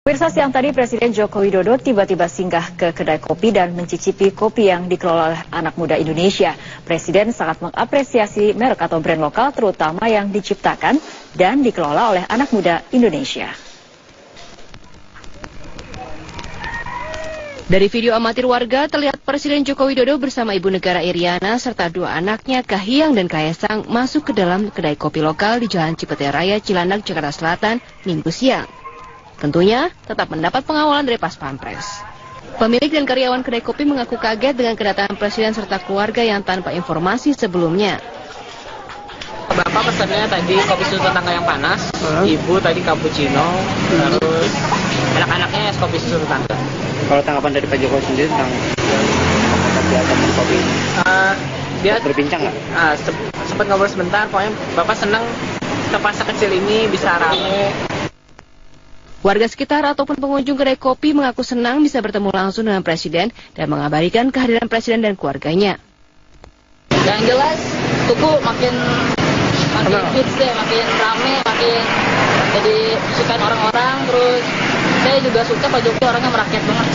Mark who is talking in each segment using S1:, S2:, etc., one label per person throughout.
S1: Pemirsa, siang tadi Presiden Joko Widodo tiba-tiba singgah ke kedai kopi dan mencicipi kopi yang dikelola oleh anak muda Indonesia. Presiden sangat mengapresiasi merek atau brand lokal terutama yang diciptakan dan dikelola oleh anak muda Indonesia.
S2: Dari video amatir warga terlihat Presiden Joko Widodo bersama Ibu Negara Iriana serta dua anaknya Kahiyang dan Kaesang masuk ke dalam kedai kopi lokal di Jalan Cipete Raya, Cilandak, Jakarta Selatan, Minggu siang. Tentunya tetap mendapat pengawalan dari Pas Pampres. Pemilik dan karyawan kedai kopi mengaku kaget dengan kedatangan Presiden serta keluarga yang tanpa informasi sebelumnya.
S3: Bapak pesannya tadi kopi susu tangga yang panas, Ibu tadi cappuccino, terus anak-anaknya es kopi susu tangga.
S4: Kalau tanggapan dari Pak Jokowi sendiri tentang kopi ini,
S3: dia
S4: berbincang nggak?
S3: Sempat ngobrol sebentar, pokoknya Bapak senang tempat sekecil ini bisa rame.
S2: Warga sekitar ataupun pengunjung kedai kopi mengaku senang bisa bertemu langsung dengan Presiden dan mengabadikan kehadiran Presiden dan keluarganya.
S5: Yang jelas, tuku makin hits deh, makin rame, makin jadi sukaan orang-orang. Terus saya juga suka Pak Jokowi orangnya merakyat banget.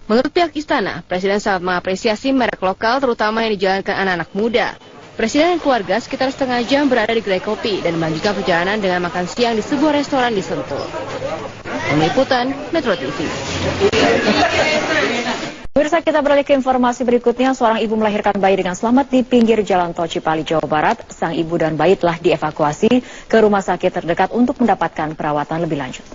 S2: Menurut pihak istana, Presiden sangat mengapresiasi merek lokal terutama yang dijalankan anak-anak muda. Presiden dan keluarga sekitar setengah jam berada di kedai kopi dan melanjutkan perjalanan dengan makan siang di sebuah restoran di Sentul. Tim Liputan Metro TV.
S1: Pemirsa, kita beralih ke informasi berikutnya. Seorang ibu melahirkan bayi dengan selamat di pinggir jalan tol Cipali, Jawa Barat. Sang ibu dan bayi telah dievakuasi ke rumah sakit terdekat untuk mendapatkan perawatan lebih lanjut.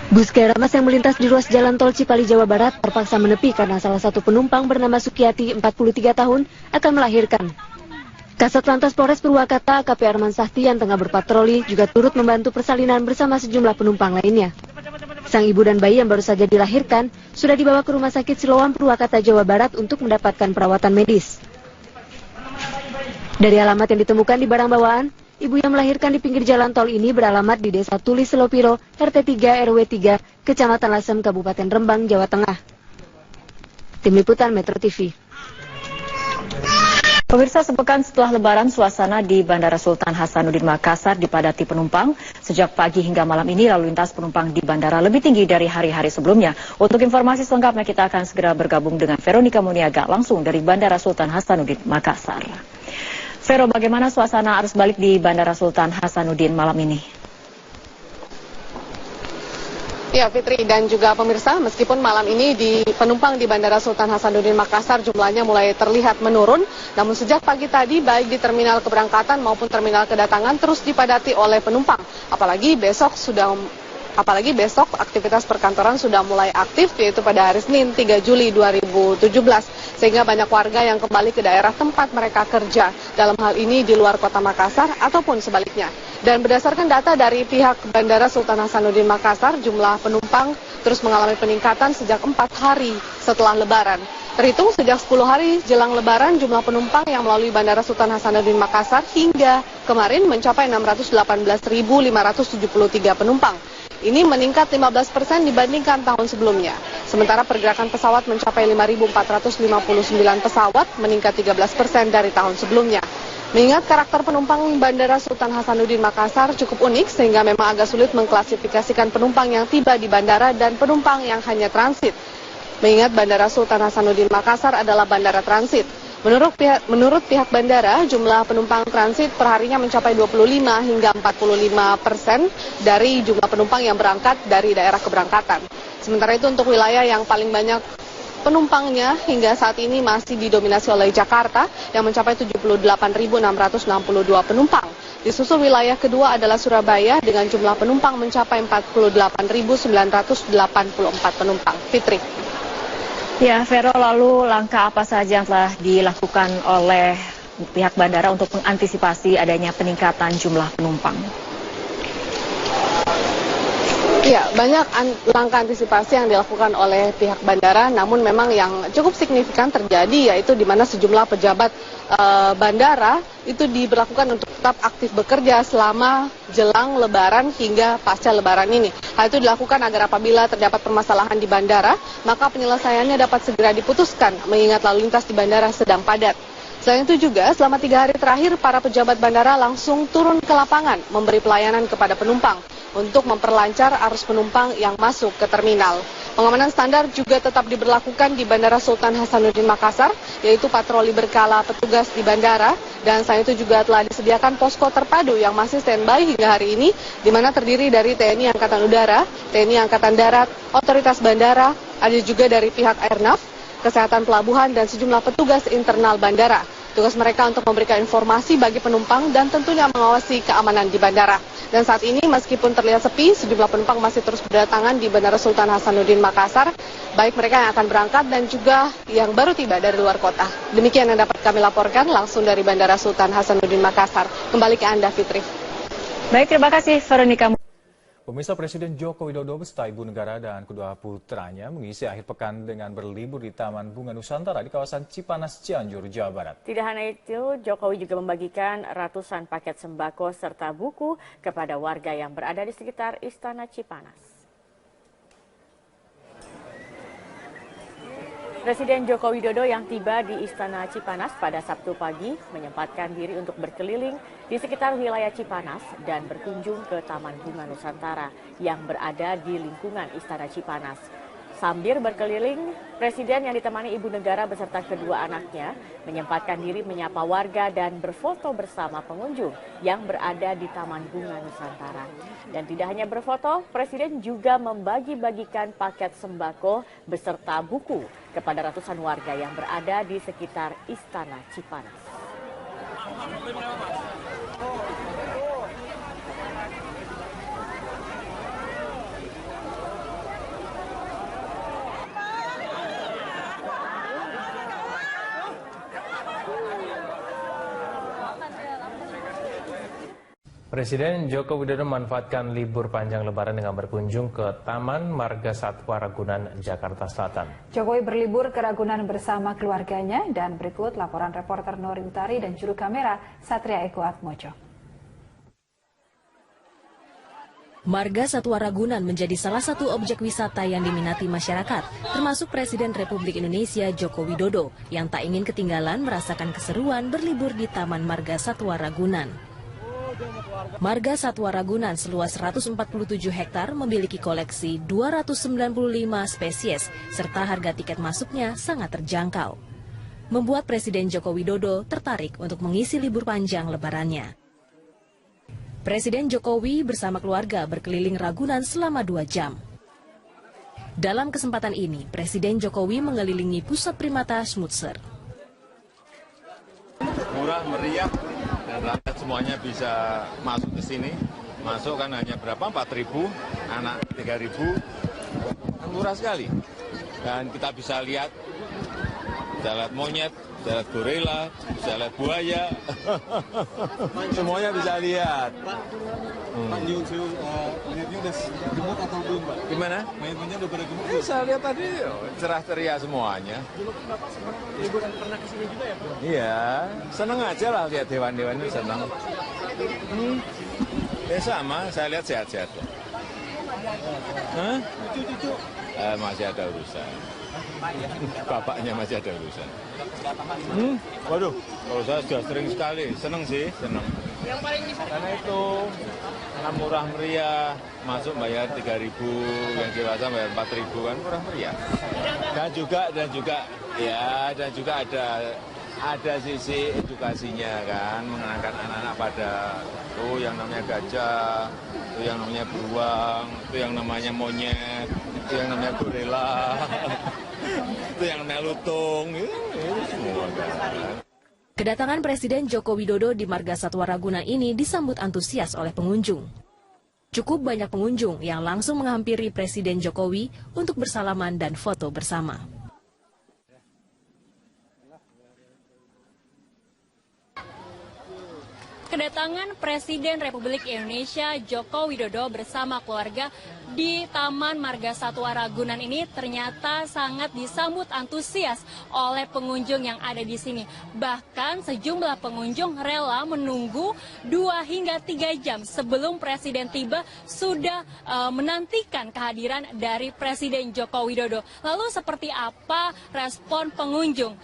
S6: Bus Keramas yang melintas di ruas jalan tol Cipali, Jawa Barat terpaksa menepi karena salah satu penumpang bernama Sukiyati, 43 tahun, akan melahirkan. Kasat Lantas Polres Purwakarta, AKP Arman Sahti yang tengah berpatroli juga turut membantu persalinan bersama sejumlah penumpang lainnya. Sang ibu dan bayi yang baru saja dilahirkan sudah dibawa ke Rumah Sakit Siloam, Purwakarta, Jawa Barat untuk mendapatkan perawatan medis. Dari alamat yang ditemukan di barang bawaan, ibu yang melahirkan di pinggir jalan tol ini beralamat di Desa Tulis Selopiro, RT 3 RW 3, Kecamatan Lasem, Kabupaten Rembang, Jawa Tengah. Tim Liputan Metro TV.
S1: Pemirsa, sepekan setelah Lebaran, suasana di Bandara Sultan Hasanuddin Makassar dipadati penumpang. Sejak pagi hingga malam ini, lalu lintas penumpang di bandara lebih tinggi dari hari-hari sebelumnya. Untuk informasi selengkapnya, kita akan segera bergabung dengan Veronica Muniaga langsung dari Bandara Sultan Hasanuddin Makassar. Vero, bagaimana suasana arus balik di Bandara Sultan Hasanuddin malam ini?
S7: Ya, Fitri dan juga pemirsa, meskipun malam ini penumpang di Bandara Sultan Hasanuddin Makassar jumlahnya mulai terlihat menurun, namun sejak pagi tadi baik di terminal keberangkatan maupun terminal kedatangan terus dipadati oleh penumpang. Apalagi besok aktivitas perkantoran sudah mulai aktif, yaitu pada hari Senin 3 Juli 2017, sehingga banyak warga yang kembali ke daerah tempat mereka kerja, dalam hal ini di luar kota Makassar ataupun sebaliknya. Dan berdasarkan data dari pihak Bandara Sultan Hasanuddin Makassar, jumlah penumpang terus mengalami peningkatan sejak 4 hari setelah Lebaran. Terhitung sejak 10 hari jelang Lebaran, jumlah penumpang yang melalui Bandara Sultan Hasanuddin Makassar hingga kemarin mencapai 618.573 penumpang. Ini meningkat 15% dibandingkan tahun sebelumnya. Sementara pergerakan pesawat mencapai 5.459 pesawat, meningkat 13% dari tahun sebelumnya. Mengingat karakter penumpang Bandara Sultan Hasanuddin Makassar cukup unik, sehingga memang agak sulit mengklasifikasikan penumpang yang tiba di bandara dan penumpang yang hanya transit. Mengingat Bandara Sultan Hasanuddin Makassar adalah bandara transit. Menurut pihak bandara, jumlah penumpang transit perharinya mencapai 25 hingga 45% dari jumlah penumpang yang berangkat dari daerah keberangkatan. Sementara itu untuk wilayah yang paling banyak penumpangnya hingga saat ini masih didominasi oleh Jakarta yang mencapai 78.662 penumpang. Disusul wilayah kedua adalah Surabaya dengan jumlah penumpang mencapai 48.984 penumpang. Fitri.
S1: Ya, Vero, lalu langkah apa saja yang telah dilakukan oleh pihak bandara untuk mengantisipasi adanya peningkatan jumlah penumpang?
S7: Ya, banyak langkah antisipasi yang dilakukan oleh pihak bandara, namun memang yang cukup signifikan terjadi yaitu di mana sejumlah pejabat bandara itu diberlakukan untuk tetap aktif bekerja selama jelang Lebaran hingga pasca Lebaran ini. Hal itu dilakukan agar apabila terdapat permasalahan di bandara, maka penyelesaiannya dapat segera diputuskan mengingat lalu lintas di bandara sedang padat. Selain itu juga, selama 3 hari terakhir, para pejabat bandara langsung turun ke lapangan memberi pelayanan kepada penumpang untuk memperlancar arus penumpang yang masuk ke terminal. Pengamanan standar juga tetap diberlakukan di Bandara Sultan Hasanuddin Makassar, yaitu patroli berkala petugas di bandara, dan selain itu juga telah disediakan posko terpadu yang masih standby hingga hari ini, di mana terdiri dari TNI Angkatan Udara, TNI Angkatan Darat, otoritas bandara, ada juga dari pihak Airnav, kesehatan pelabuhan, dan sejumlah petugas internal bandara. Tugas mereka untuk memberikan informasi bagi penumpang dan tentunya mengawasi keamanan di bandara. Dan saat ini meskipun terlihat sepi, sejumlah penumpang masih terus berdatangan di Bandara Sultan Hasanuddin Makassar, baik mereka yang akan berangkat dan juga yang baru tiba dari luar kota. Demikian yang dapat kami laporkan langsung dari Bandara Sultan Hasanuddin Makassar. Kembali ke Anda, Fitri.
S1: Baik, terima kasih Veronica.
S8: Pemirsa, Presiden Joko Widodo beserta Ibu Negara dan kedua putranya mengisi akhir pekan dengan berlibur di Taman Bunga Nusantara di kawasan Cipanas, Cianjur, Jawa Barat.
S9: Tidak hanya itu, Jokowi juga membagikan ratusan paket sembako serta buku kepada warga yang berada di sekitar Istana Cipanas. Presiden Joko Widodo yang tiba di Istana Cipanas pada Sabtu pagi menyempatkan diri untuk berkeliling di sekitar wilayah Cipanas dan berkunjung ke Taman Bunga Nusantara yang berada di lingkungan Istana Cipanas. Sambil berkeliling, Presiden yang ditemani Ibu Negara beserta kedua anaknya menyempatkan diri menyapa warga dan berfoto bersama pengunjung yang berada di Taman Bunga Nusantara. Dan tidak hanya berfoto, Presiden juga membagi-bagikan paket sembako beserta buku kepada ratusan warga yang berada di sekitar Istana Cipanas.
S10: Presiden Joko Widodo memanfaatkan libur panjang Lebaran dengan berkunjung ke Taman Marga Satwa Ragunan, Jakarta Selatan.
S11: Jokowi berlibur ke Ragunan bersama keluarganya dan berikut laporan reporter Nori Utari dan juru kamera Satria Eko Atmojo.
S12: Marga Satwa Ragunan menjadi salah satu objek wisata yang diminati masyarakat, termasuk Presiden Republik Indonesia Joko Widodo yang tak ingin ketinggalan merasakan keseruan berlibur di Taman Marga Satwa Ragunan. Marga Satwa Ragunan seluas 147 hektar memiliki koleksi 295 spesies serta harga tiket masuknya sangat terjangkau. Membuat Presiden Joko Widodo tertarik untuk mengisi libur panjang lebarannya. Presiden Jokowi bersama keluarga berkeliling Ragunan selama 2 jam. Dalam kesempatan ini, Presiden Jokowi mengelilingi pusat primata Schmutzer.
S13: Murah, meriah, dan rakyat semuanya bisa masuk ke sini. Masuk kan hanya berapa? 4.000, anak 3.000. Murah sekali. Dan kita bisa lihat monyet, bisa lihat gorila, bisa lihat buaya. Semuanya bisa lihat. Pak, monyetnya udah gemuk atau belum, Pak? Gimana? Monyetnya udah pada gemuk? Saya lihat tadi cerah ceria semuanya.
S14: Liburan pernah kesini juga ya, Pak?
S13: Iya, seneng aja lah lihat hewan-hewan itu, seneng. Ya sama, saya lihat sehat-sehat. Hah?
S14: Cucu-cucu?
S13: Masih ada urusan. Bapaknya masih ada urusan. Waduh, kalau saya sudah sering sekali, seneng sih, seneng.
S14: Yang paling
S13: karena itu murah meriah, masuk bayar 3.000, yang dewasa bayar 4.000 kan murah meriah. Dan juga ada sisi edukasinya kan, mengenalkan anak-anak pada tuh yang namanya gajah, itu yang namanya beruang, itu yang namanya monyet, itu yang namanya gorila, itu yang namanya lutung, itu semua kan.
S12: Kedatangan Presiden Joko Widodo di Marga Satwa Ragunan ini disambut antusias oleh pengunjung. Cukup banyak pengunjung yang langsung menghampiri Presiden Jokowi untuk bersalaman dan foto bersama.
S15: kedatangan Presiden Republik Indonesia Joko Widodo bersama keluarga di Taman Marga Satwa Ragunan ini ternyata sangat disambut antusias oleh pengunjung yang ada di sini. Bahkan sejumlah pengunjung rela menunggu 2 hingga 3 jam sebelum Presiden tiba sudah menantikan kehadiran dari Presiden Joko Widodo. Lalu seperti apa respon pengunjung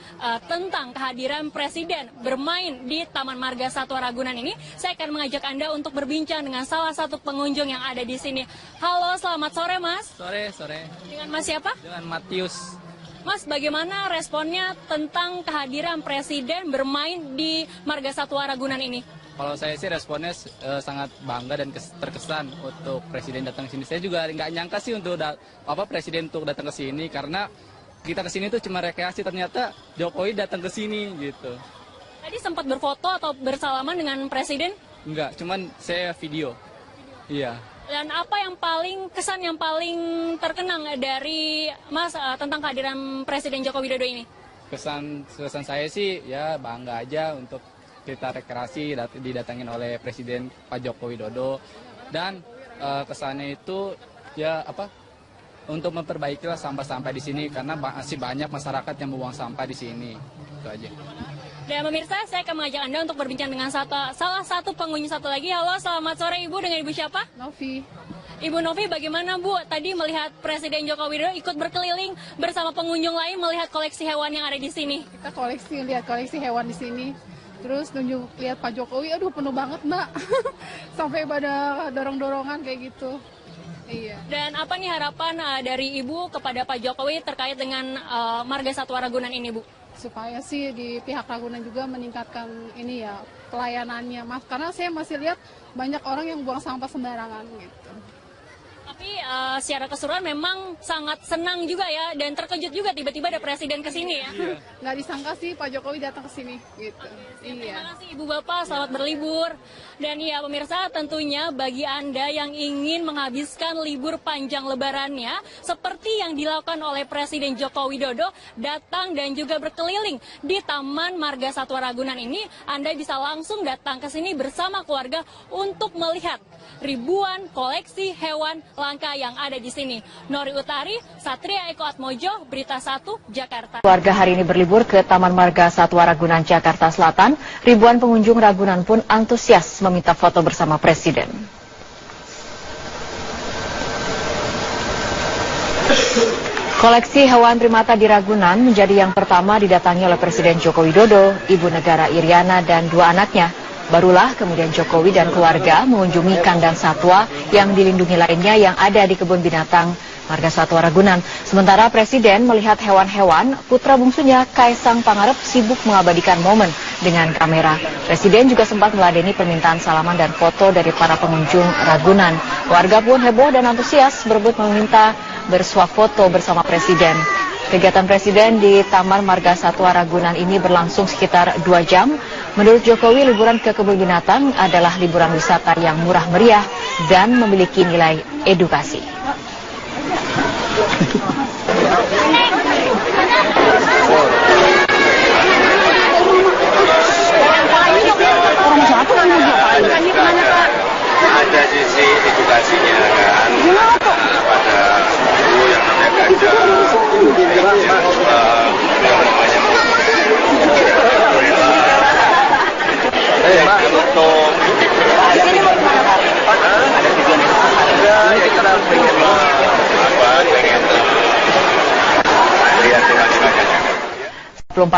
S15: tentang kehadiran Presiden bermain di Taman Marga Satwa Ragunan ini? Saya akan mengajak Anda untuk berbincang dengan salah satu pengunjung yang ada di sini. Halo, selamat sore Mas.
S16: Sore.
S15: Dengan Mas siapa?
S16: Dengan Matius.
S15: Mas, bagaimana responnya tentang kehadiran Presiden bermain di Marga Satwa Ragunan ini?
S16: Kalau saya sih responnya sangat bangga dan terkesan untuk Presiden datang ke sini. Saya juga nggak nyangka sih untuk Presiden untuk datang ke sini, karena kita ke sini tuh cuma rekreasi, ternyata Jokowi datang ke sini gitu.
S15: Tadi sempat berfoto atau bersalaman dengan Presiden?
S16: Enggak, cuman saya video. Iya.
S15: Dan apa yang kesan yang paling terkenang dari Mas tentang kehadiran Presiden Joko Widodo ini?
S16: Kesan saya sih ya bangga aja untuk kita rekreasi didatangin oleh Presiden Pak Joko Widodo, dan kesannya itu ya untuk memperbaiki sampah-sampah di sini, karena masih banyak masyarakat yang membuang sampah di sini. Itu aja.
S15: Dan pemirsa, saya akan mengajak Anda untuk berbincang dengan salah satu pengunjung satu lagi. Halo, selamat sore Ibu, dengan Ibu siapa?
S17: Novi.
S15: Ibu Novi, bagaimana Bu tadi melihat Presiden Joko Widodo ikut berkeliling bersama pengunjung lain melihat koleksi hewan yang ada di sini?
S17: Kita lihat koleksi hewan di sini. Terus lihat Pak Jokowi, aduh penuh banget Mbak. Sampai pada dorong-dorongan kayak gitu. Iya. Dan
S15: apa nih harapan dari Ibu kepada Pak Jokowi terkait dengan Marga Satwa Ragunan ini, Bu?
S17: Supaya sih di pihak Ragunan juga meningkatkan ini ya pelayanannya, Mas. Karena saya masih lihat banyak orang yang buang sampah sembarangan gitu.
S15: Tapi secara keseluruhan memang sangat senang juga ya, dan terkejut juga tiba-tiba ada Presiden ke sini ya.
S17: Iya. Nggak disangka sih Pak Jokowi datang ke sini gitu.
S15: Terima kasih Ibu Bapak, selamat berlibur. Dan ya pemirsa, tentunya bagi Anda yang ingin menghabiskan libur panjang lebarannya seperti yang dilakukan oleh Presiden Joko Widodo, datang dan juga berkeliling di Taman Marga Satwa Ragunan ini, Anda bisa langsung datang ke sini bersama keluarga untuk melihat ribuan koleksi hewan langka yang ada di sini. Nori Utari, Satria Eko Atmojo, Berita 1, Jakarta.
S1: Warga hari ini berlibur ke Taman Marga Satwa Ragunan, Jakarta Selatan. Ribuan pengunjung Ragunan pun antusias meminta foto bersama Presiden. Koleksi hewan primata di Ragunan menjadi yang pertama didatangi oleh Presiden Joko Widodo, Ibu Negara Iriana, dan 2 anaknya. Barulah kemudian Jokowi dan keluarga mengunjungi kandang satwa yang dilindungi lainnya yang ada di kebun binatang Marga Satwa Ragunan. Sementara Presiden melihat hewan-hewan, putra bungsunya Kaisang Pangarep sibuk mengabadikan momen dengan kamera. Presiden juga sempat meladeni permintaan salaman dan foto dari para pengunjung Ragunan. Warga pun heboh dan antusias berebut meminta bersuah foto bersama Presiden. Kegiatan Presiden di Taman Marga Satwa Ragunan ini berlangsung sekitar 2 jam. Menurut Jokowi, liburan ke kebun binatang adalah liburan wisata yang murah meriah dan memiliki nilai edukasi.
S13: Ada sisi edukasinya kan, pada guru yang namanya gajah,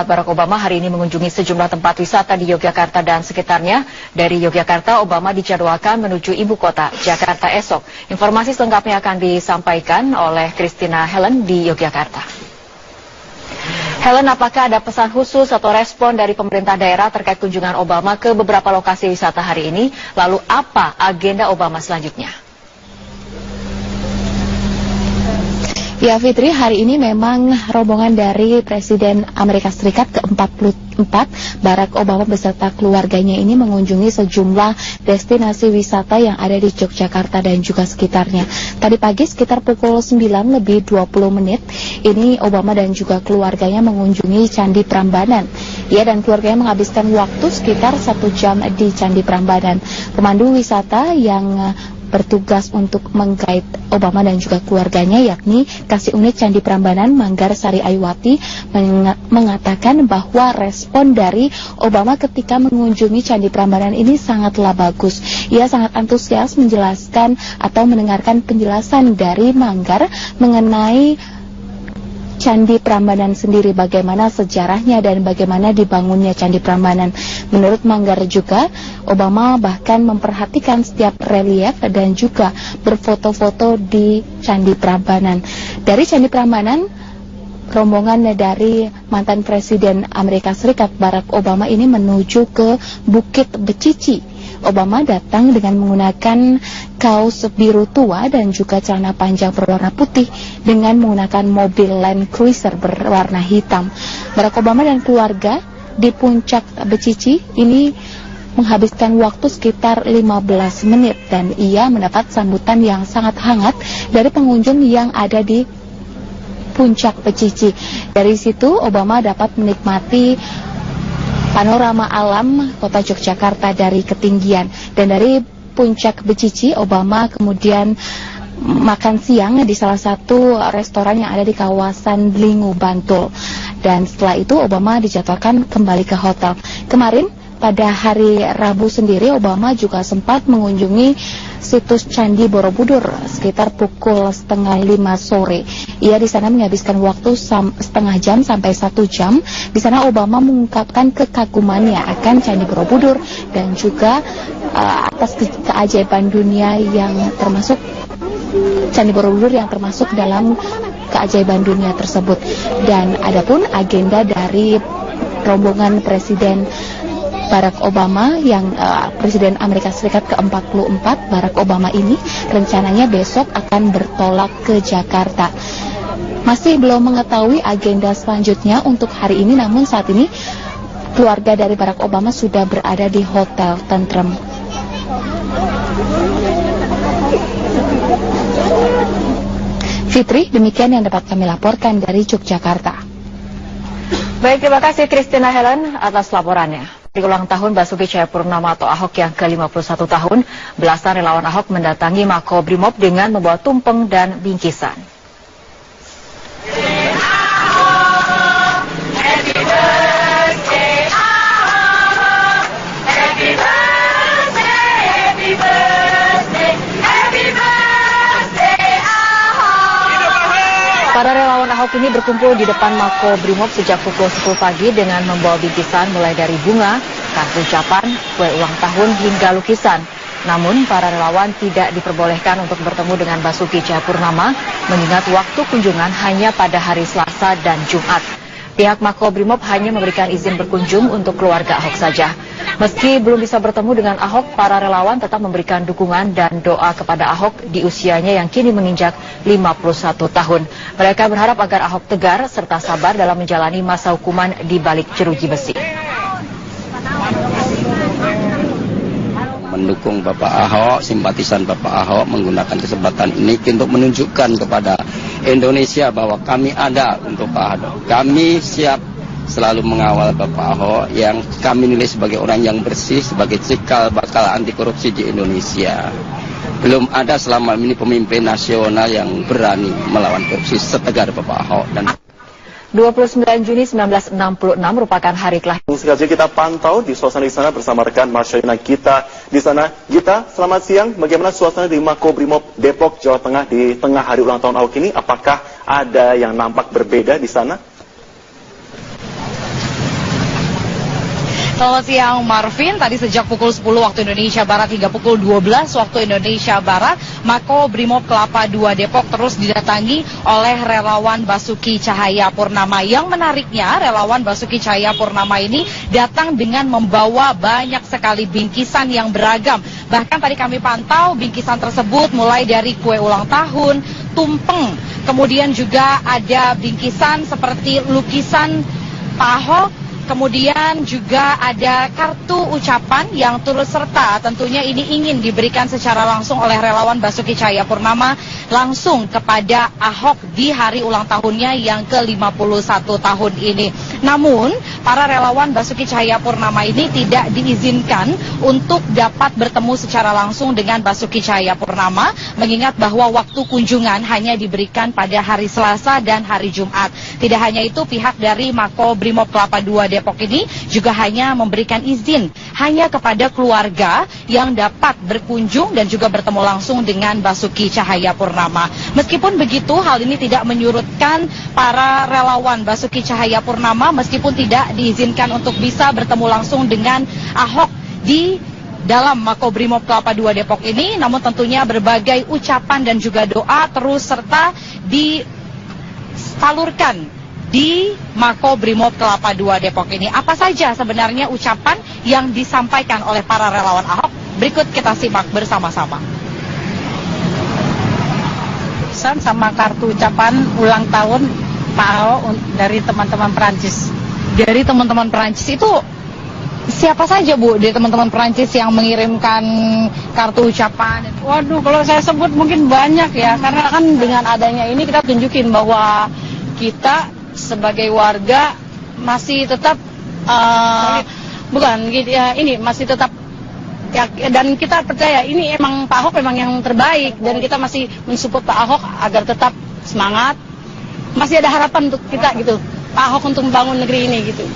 S1: Barack Obama hari ini mengunjungi sejumlah tempat wisata di Yogyakarta dan sekitarnya. Dari Yogyakarta, Obama dijadwalkan menuju ibu kota, Jakarta esok. Informasi selengkapnya akan disampaikan oleh Christina Helen di Yogyakarta. Helen, apakah ada pesan khusus atau respon dari pemerintah daerah terkait kunjungan Obama ke beberapa lokasi wisata hari ini? Lalu apa agenda Obama selanjutnya?
S18: Ya Fitri, hari ini memang rombongan dari Presiden Amerika Serikat ke-44 Barack Obama beserta keluarganya ini mengunjungi sejumlah destinasi wisata yang ada di Yogyakarta dan juga sekitarnya. Tadi pagi sekitar pukul 9 lebih 20 menit, ini Obama dan juga keluarganya mengunjungi Candi Prambanan. Ia dan keluarganya menghabiskan waktu sekitar 1 jam di Candi Prambanan. Pemandu wisata yang bertugas untuk menggait Obama dan juga keluarganya yakni Kasih Unit Candi Prambanan Manggar Sari Ayuwati mengatakan bahwa respon dari Obama ketika mengunjungi Candi Prambanan ini sangatlah bagus. Ia sangat antusias menjelaskan atau mendengarkan penjelasan dari Manggar mengenai Candi Prambanan sendiri, bagaimana sejarahnya dan bagaimana dibangunnya Candi Prambanan. Menurut Manggar juga, Obama bahkan memperhatikan setiap relief dan juga berfoto-foto di Candi Prambanan. Dari Candi Prambanan, rombongan dari mantan Presiden Amerika Serikat Barack Obama ini menuju ke Bukit Becici. Obama datang dengan menggunakan kaos biru tua dan juga celana panjang berwarna putih dengan menggunakan mobil Land Cruiser berwarna hitam. Barack Obama dan keluarga di puncak Becici ini menghabiskan waktu sekitar 15 menit dan ia mendapat sambutan yang sangat hangat dari pengunjung yang ada di puncak Becici. Dari situ Obama dapat menikmati panorama alam kota Yogyakarta dari ketinggian, dan dari puncak Becici Obama kemudian makan siang di salah satu restoran yang ada di kawasan Blingu, Bantul, dan setelah itu Obama dijadwalkan kembali ke hotel. Kemarin pada hari Rabu sendiri Obama juga sempat mengunjungi situs Candi Borobudur sekitar pukul 4:30 sore. Ia di sana menghabiskan waktu setengah jam sampai 1 jam. Di sana Obama mengungkapkan kekagumannya akan Candi Borobudur dan juga atas keajaiban dunia yang termasuk Candi Borobudur yang termasuk dalam keajaiban dunia tersebut. Dan adapun agenda dari rombongan Presiden Barack Obama yang Presiden Amerika Serikat ke-44 Barack Obama ini rencananya besok akan bertolak ke Jakarta. Masih belum mengetahui agenda selanjutnya untuk hari ini, namun saat ini keluarga dari Barack Obama sudah berada di Hotel Tentrem. Fitri, demikian yang dapat kami laporkan dari Yogyakarta.
S1: Baik, terima kasih Christina Helen atas laporannya. Di ulang tahun Basuki Cahayapurnama atau Ahok yang ke-51 tahun, belasan relawan Ahok mendatangi Makobrimob dengan membawa tumpeng dan bingkisan. Para relawan Ahok ini berkumpul di depan Makobrimob sejak pukul 10 pagi dengan membawa bingkisan mulai dari bunga, kartu ucapan, kue ulang tahun hingga lukisan. Namun para relawan tidak diperbolehkan untuk bertemu dengan Basuki Cahayapurnama mengingat waktu kunjungan hanya pada hari Selasa dan Jumat. Pihak Makobrimob hanya memberikan izin berkunjung untuk keluarga Ahok saja. Meski belum bisa bertemu dengan Ahok, para relawan tetap memberikan dukungan dan doa kepada Ahok di usianya yang kini menginjak 51 tahun. Mereka berharap agar Ahok tegar serta sabar dalam menjalani masa hukuman di balik jeruji besi.
S19: Mendukung Bapak Ahok, simpatisan Bapak Ahok menggunakan kesempatan ini untuk menunjukkan kepada Indonesia bahwa kami ada untuk Pak Ahok. Kami siap selalu mengawal Bapak Ahok yang kami nilai sebagai orang yang bersih, sebagai cikal bakal anti korupsi di Indonesia. Belum ada selama ini pemimpin nasional yang berani melawan korupsi setegar Bapak Ahok. Dan
S1: 29 Juni 1966 merupakan hari kelahiran.
S20: Sengaja kita pantau di suasana di sana bersama rekan Marsyalina Gita di sana. Gita, selamat siang. Bagaimana suasana di Makobrimob Depok, Jawa Tengah di tengah hari ulang tahun Ahok ini? Apakah ada yang nampak berbeda di sana?
S21: Selamat siang Marvin, tadi sejak pukul 10 waktu Indonesia Barat hingga pukul 12 waktu Indonesia Barat, Makobrimob Kelapa II Depok terus didatangi oleh relawan Basuki Cahayapurnama. Yang menariknya, relawan Basuki Cahayapurnama ini datang dengan membawa banyak sekali bingkisan yang beragam. Bahkan tadi kami pantau bingkisan tersebut mulai dari kue ulang tahun, tumpeng, kemudian juga ada bingkisan seperti lukisan Pak Ahok, kemudian juga ada kartu ucapan yang turut serta tentunya ini ingin diberikan secara langsung oleh relawan Basuki Cahayapurnama langsung kepada Ahok di hari ulang tahunnya yang ke-51 tahun ini. Namun, para relawan Basuki Cahayapurnama ini tidak diizinkan untuk dapat bertemu secara langsung dengan Basuki Cahayapurnama, mengingat bahwa waktu kunjungan hanya diberikan pada hari Selasa dan hari Jumat. Tidak hanya itu, pihak dari Makobrimob Kelapa II Depok ini juga hanya memberikan izin hanya kepada keluarga yang dapat berkunjung dan juga bertemu langsung dengan Basuki Cahayapurnama. Meskipun begitu, hal ini tidak menyurutkan para relawan Basuki Cahayapurnama meskipun tidak diizinkan untuk bisa bertemu langsung dengan Ahok di dalam Makobrimob Kelapa II Depok ini, namun tentunya berbagai ucapan dan juga doa terus serta disalurkan di Makobrimob Kelapa II Depok ini. Apa saja sebenarnya ucapan yang disampaikan oleh para relawan Ahok? Berikut kita simak bersama-sama.
S4: Pesan sama kartu ucapan ulang tahun Pak Ahok dari teman-teman Perancis.
S21: Dari teman-teman Perancis itu siapa saja Bu dari teman-teman Perancis yang mengirimkan kartu ucapan?
S4: Waduh, kalau saya sebut mungkin banyak ya, karena kan dengan adanya ini kita tunjukin bahwa kita sebagai warga masih tetap ini masih tetap ya, dan kita percaya ini emang Pak Ahok memang yang terbaik dan kita masih mensupport Pak Ahok agar tetap semangat. Masih ada harapan untuk kita gitu, Pak Ahok untuk membangun negeri ini gitu.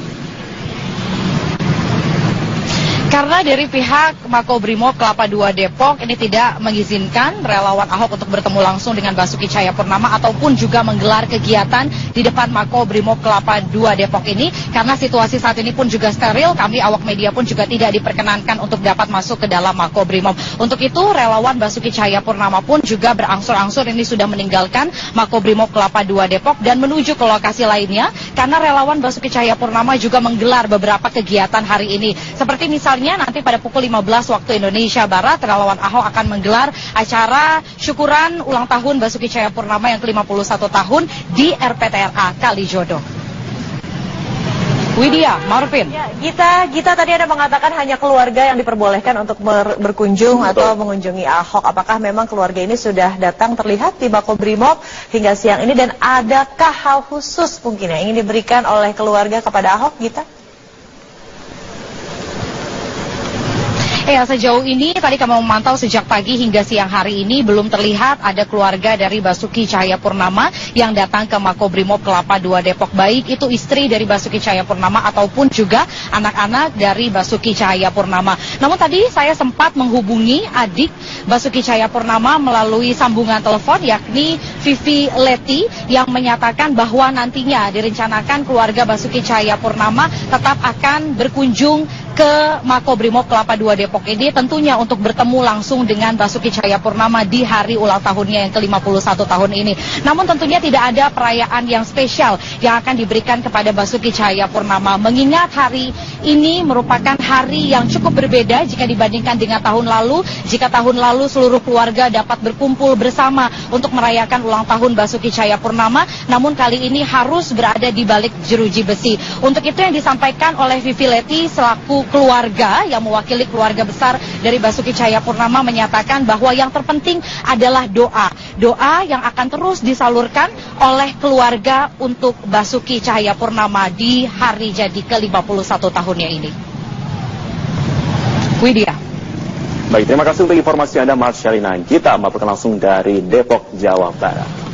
S21: Karena dari pihak Makobrimob Kelapa II Depok ini tidak mengizinkan relawan Ahok untuk bertemu langsung dengan Basuki Cahayapurnama ataupun juga menggelar kegiatan di depan Makobrimob Kelapa II Depok ini, karena situasi saat ini pun juga steril, kami awak media pun juga tidak diperkenankan untuk dapat masuk ke dalam Makobrimob. Untuk itu relawan Basuki Cahayapurnama pun juga berangsur-angsur ini sudah meninggalkan Makobrimob Kelapa II Depok dan menuju ke lokasi lainnya, karena relawan Basuki Cahayapurnama juga menggelar beberapa kegiatan hari ini. Seperti misalnya nanti pada pukul 15 waktu Indonesia Barat, relawan Ahok akan menggelar acara syukuran ulang tahun Basuki Cahayapurnama yang ke-51 tahun di RPTRA Kalijodo. Widya, Marvin.
S1: Ya, Gita tadi ada mengatakan hanya keluarga yang diperbolehkan untuk berkunjung atau mengunjungi Ahok. Apakah memang keluarga ini sudah datang terlihat di Makobrimob hingga siang ini, dan adakah hal khusus mungkin yang ingin diberikan oleh keluarga kepada Ahok, Gita?
S21: Ya, sejauh ini tadi kami memantau sejak pagi hingga siang hari ini belum terlihat ada keluarga dari Basuki Cahayapurnama yang datang ke Makobrimob Kelapa II Depok, baik itu istri dari Basuki Cahayapurnama ataupun juga anak-anak dari Basuki Cahayapurnama. Namun tadi saya sempat menghubungi adik Basuki Cahayapurnama melalui sambungan telepon, yakni Vivi Leti, yang menyatakan bahwa nantinya direncanakan keluarga Basuki Cahayapurnama tetap akan berkunjung ke Makobrimob Kelapa II Depok ini tentunya untuk bertemu langsung dengan Basuki Cahayapurnama di hari ulang tahunnya yang ke-51 tahun ini. Namun tentunya tidak ada perayaan yang spesial yang akan diberikan kepada Basuki Cahayapurnama, mengingat hari ini merupakan hari yang cukup berbeda jika dibandingkan dengan tahun lalu. Jika tahun lalu seluruh keluarga dapat berkumpul bersama untuk merayakan ulang tahun Basuki Cahayapurnama, namun kali ini harus berada di balik jeruji besi. Untuk itu yang disampaikan oleh Vivi Leti selaku keluarga yang mewakili keluarga besar dari Basuki Cahayapurnama menyatakan bahwa yang terpenting adalah doa. Doa yang akan terus disalurkan oleh keluarga untuk Basuki Cahayapurnama di hari jadi ke-51 tahunnya ini. Widya.
S20: Baik, terima kasih untuk informasi Anda, Mas Syarina. Kita melaporkan langsung dari Depok, Jawa Barat.